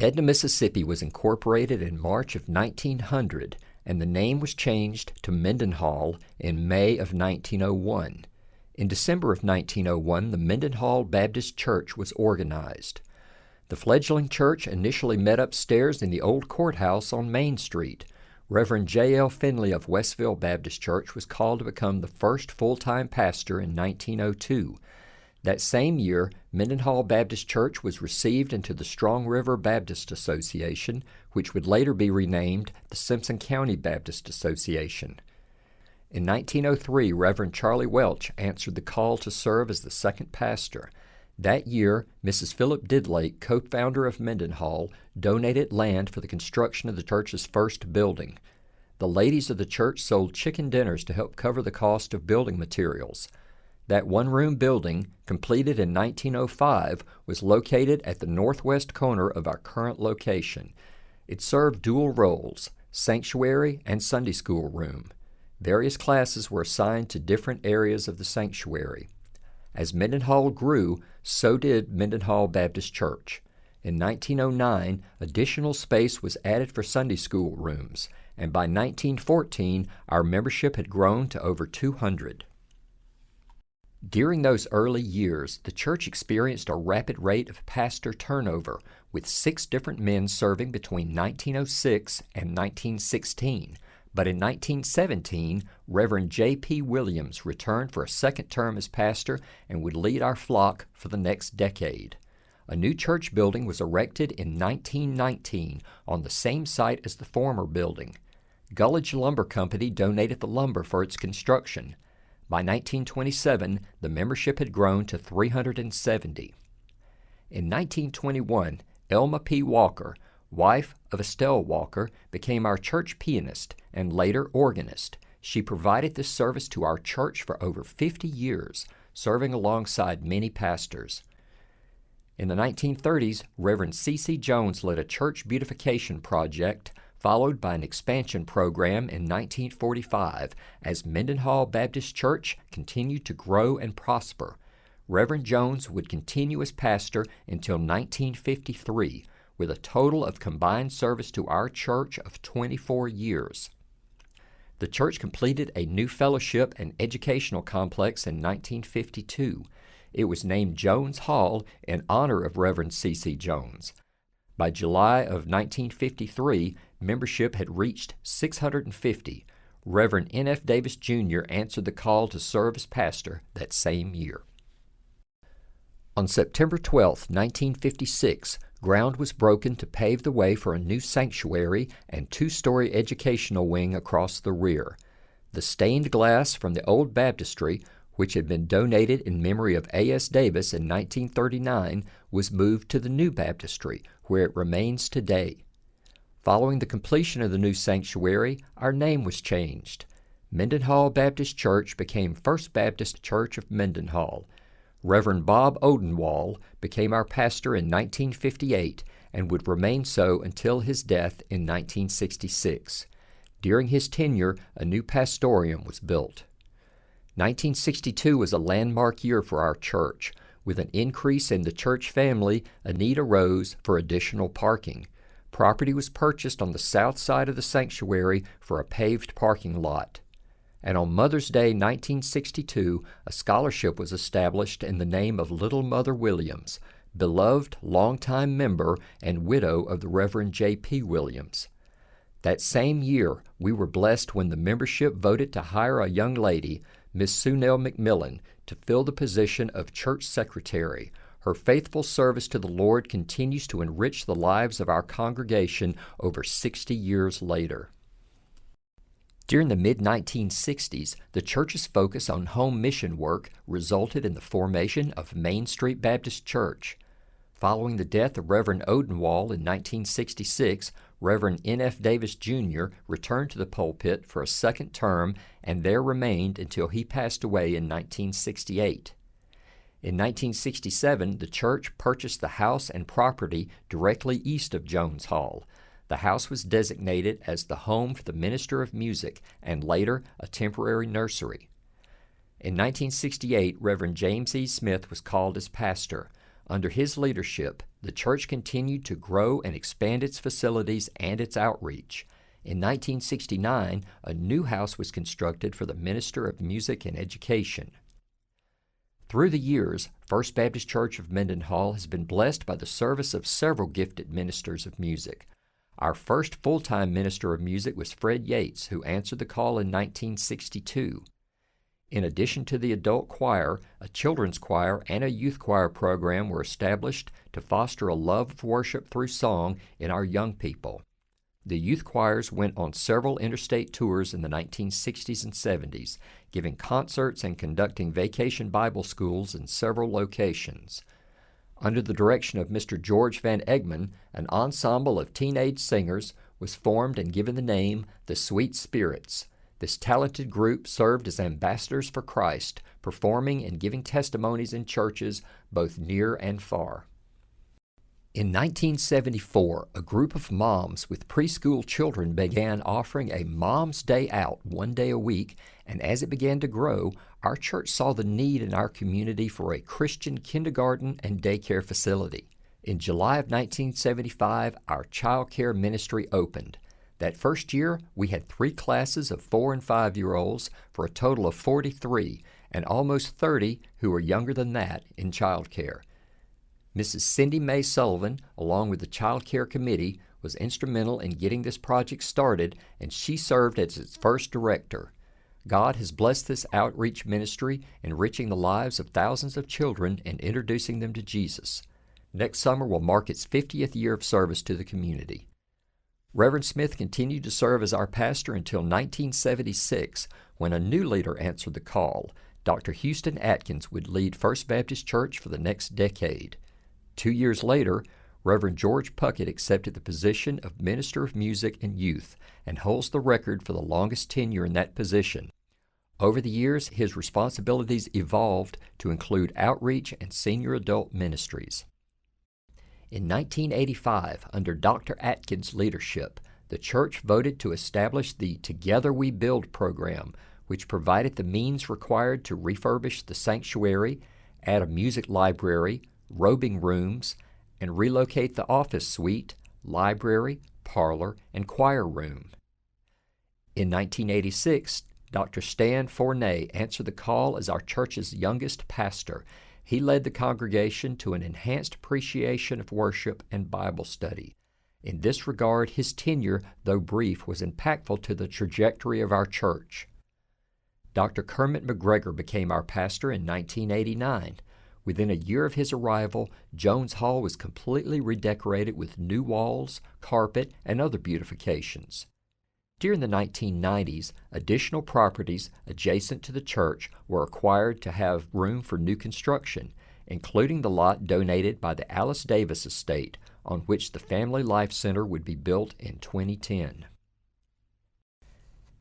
Edna, Mississippi was incorporated in March of 1900, and the name was changed to Mendenhall in May of 1901. In December of 1901, the Mendenhall Baptist Church was organized. The fledgling church initially met upstairs in the old courthouse on Main Street. Reverend J.L. Finley of Westville Baptist Church was called to become the first full-time pastor in 1902. That same year, Mendenhall Baptist Church was received into the Strong River Baptist Association, which would later be renamed the Simpson County Baptist Association. In 1903, Reverend Charlie Welch answered the call to serve as the second pastor. That year, Mrs. Philip Didlake, co-founder of Mendenhall, donated land for the construction of the church's first building. The ladies of the church sold chicken dinners to help cover the cost of building materials. That one-room building, completed in 1905, was located at the northwest corner of our current location. It served dual roles, sanctuary and Sunday school room. Various classes were assigned to different areas of the sanctuary. As Mendenhall grew, so did Mendenhall Baptist Church. In 1909, additional space was added for Sunday school rooms, and by 1914, our membership had grown to over 200. During those early years, the church experienced a rapid rate of pastor turnover, with 6 different men serving between 1906 and 1916. But in 1917, Reverend J.P. Williams returned for a second term as pastor and would lead our flock for the next decade. A new church building was erected in 1919 on the same site as the former building. Gullidge Lumber Company donated the lumber for its construction. By 1927, the membership had grown to 370. In 1921, Elma P. Walker, wife of Estelle Walker, became our church pianist and later organist. She provided this service to our church for over 50 years, serving alongside many pastors. In the 1930s, Reverend C.C. Jones led a church beautification project, followed by an expansion program in 1945 as Mendenhall Baptist Church continued to grow and prosper. Reverend Jones would continue as pastor until 1953, with a total of combined service to our church of 24 years. The church completed a new fellowship and educational complex in 1952. It was named Jones Hall in honor of Reverend C.C. Jones. By July of 1953, membership had reached 650. Reverend N.F. Davis Jr. answered the call to serve as pastor that same year. On September 12, 1956, ground was broken to pave the way for a new sanctuary and 2-story educational wing across the rear. The stained glass from the old baptistry, which had been donated in memory of A.S. Davis in 1939, was moved to the new baptistry, where it remains today. Following the completion of the new sanctuary, our name was changed. Mendenhall Baptist Church became First Baptist Church of Mendenhall. Reverend Bob Odenwall became our pastor in 1958 and would remain so until his death in 1966. During his tenure, a new pastorium was built. 1962 was a landmark year for our church. With an increase in the church family, a need arose for additional parking. Property was purchased on the south side of the sanctuary for a paved parking lot. And on Mother's Day 1962, a scholarship was established in the name of Little Mother Williams, beloved longtime member and widow of the Reverend J.P. Williams. That same year, we were blessed when the membership voted to hire a young lady, Miss Sunell McMillan, to fill the position of church secretary. Her faithful service to the Lord continues to enrich the lives of our congregation over 60 years later. During the mid-1960s, the church's focus on home mission work resulted in the formation of Main Street Baptist Church. Following the death of Reverend Odenwall in 1966, Reverend N.F. Davis Jr. returned to the pulpit for a second term and there remained until he passed away in 1968. In 1967, the church purchased the house and property directly east of Jones Hall. The house was designated as the home for the minister of music and later a temporary nursery. In 1968, Reverend James E. Smith was called as pastor. Under his leadership, the church continued to grow and expand its facilities and its outreach. In 1969, a new house was constructed for the Minister of Music and Education. Through the years, First Baptist Church of Mendenhall has been blessed by the service of several gifted ministers of music. Our first full-time minister of music was Fred Yates, who answered the call in 1962. In addition to the adult choir, a children's choir and a youth choir program were established to foster a love of worship through song in our young people. The youth choirs went on several interstate tours in the 1960s and 70s, giving concerts and conducting vacation Bible schools in several locations. Under the direction of Mr. George Van Egmond, an ensemble of teenage singers was formed and given the name the Sweet Spirits. This talented group served as ambassadors for Christ, performing and giving testimonies in churches both near and far. In 1974, a group of moms with preschool children began offering a Mom's Day Out 1 day a week, and as it began to grow, our church saw the need in our community for a Christian kindergarten and daycare facility. In July of 1975, our child care ministry opened. That first year, we had 3 classes of 4- and 5-year-olds for a total of 43, and almost 30 who were younger than that in child care. Mrs. Cindy Mae Sullivan, along with the Child Care Committee, was instrumental in getting this project started, and she served as its first director. God has blessed this outreach ministry, enriching the lives of thousands of children and introducing them to Jesus. Next summer will mark its 50th year of service to the community. Reverend Smith continued to serve as our pastor until 1976, when a new leader answered the call. Dr. Houston Atkins would lead First Baptist Church for the next decade. 2 years later, Reverend George Puckett accepted the position of Minister of Music and Youth and holds the record for the longest tenure in that position. Over the years, his responsibilities evolved to include outreach and senior adult ministries. In 1985, under Dr. Atkins' leadership, the church voted to establish the Together We Build program, which provided the means required to refurbish the sanctuary, add a music library, robing rooms, and relocate the office suite, library, parlor, and choir room. In 1986, Dr. Stan Fournay answered the call as our church's youngest pastor. He led the congregation to an enhanced appreciation of worship and Bible study. In this regard, his tenure, though brief, was impactful to the trajectory of our church. Dr. Kermit McGregor became our pastor in 1989. Within a year of his arrival, Jones Hall was completely redecorated with new walls, carpet, and other beautifications. During the 1990s, additional properties adjacent to the church were acquired to have room for new construction, including the lot donated by the Alice Davis estate, on which the Family Life Center would be built in 2010.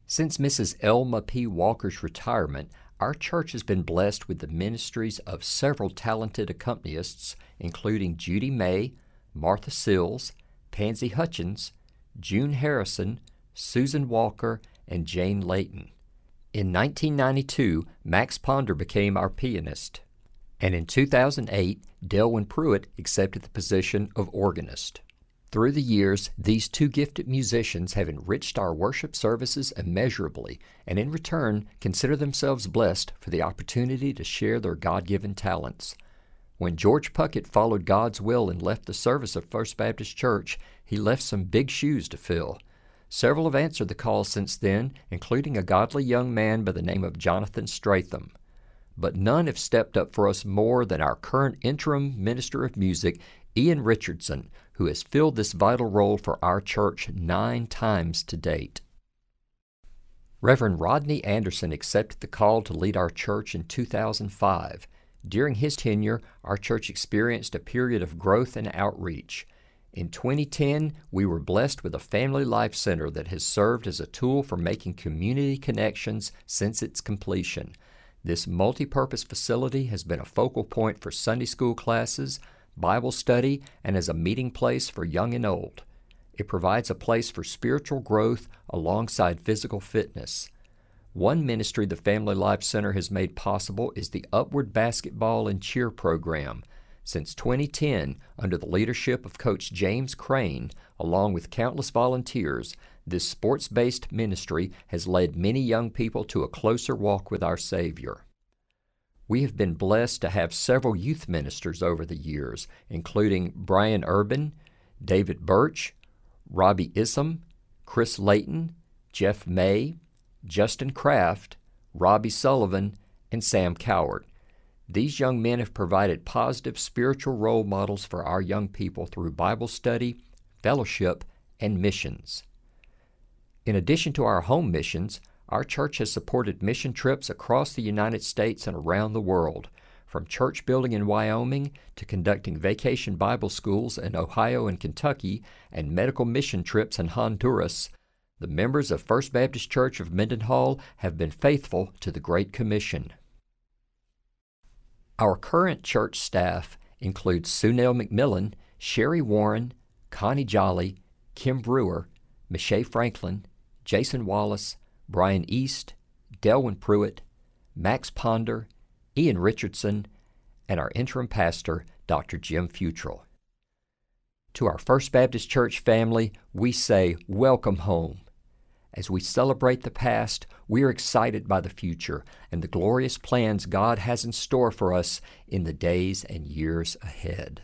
Since Mrs. Elma P. Walker's retirement, our church has been blessed with the ministries of several talented accompanists, including Judy May, Martha Sills, Pansy Hutchins, June Harrison, Susan Walker, and Jane Layton. In 1992, Max Ponder became our pianist, and in 2008, Delwyn Pruitt accepted the position of organist. Through the years, these 2 gifted musicians have enriched our worship services immeasurably, and in return consider themselves blessed for the opportunity to share their God-given talents. When George Puckett followed God's will and left the service of First Baptist Church, he left some big shoes to fill. Several have answered the call since then, including a godly young man by the name of Jonathan Stratham. But none have stepped up for us more than our current interim minister of music, Ian Richardson, who has filled this vital role for our church 9 times to date. Reverend Rodney Anderson accepted the call to lead our church in 2005. During his tenure, our church experienced a period of growth and outreach. In 2010, we were blessed with a Family Life Center that has served as a tool for making community connections since its completion. This multi-purpose facility has been a focal point for Sunday school classes, Bible study, and as a meeting place for young and old. It provides a place for spiritual growth alongside physical fitness. One ministry the Family Life Center has made possible is the Upward Basketball and Cheer program. Since 2010, under the leadership of Coach James Crane, along with countless volunteers, this sports-based ministry has led many young people to a closer walk with our Savior. We have been blessed to have several youth ministers over the years, including Brian Urban, David Birch, Robbie Issam, Chris Layton, Jeff May, Justin Kraft, Robbie Sullivan, and Sam Coward. These young men have provided positive spiritual role models for our young people through Bible study, fellowship, and missions. In addition to our home missions, our church has supported mission trips across the United States and around the world, from church building in Wyoming to conducting vacation Bible schools in Ohio and Kentucky and medical mission trips in Honduras. The members of First Baptist Church of Mendenhall have been faithful to the Great Commission. Our current church staff includes Sunell McMillan, Sherry Warren, Connie Jolly, Kim Brewer, Michelle Franklin, Jason Wallace, Brian East, Delwyn Pruitt, Max Ponder, Ian Richardson, and our interim pastor, Dr. Jim Futrell. To our First Baptist Church family, we say, welcome home. As we celebrate the past, we are excited by the future and the glorious plans God has in store for us in the days and years ahead.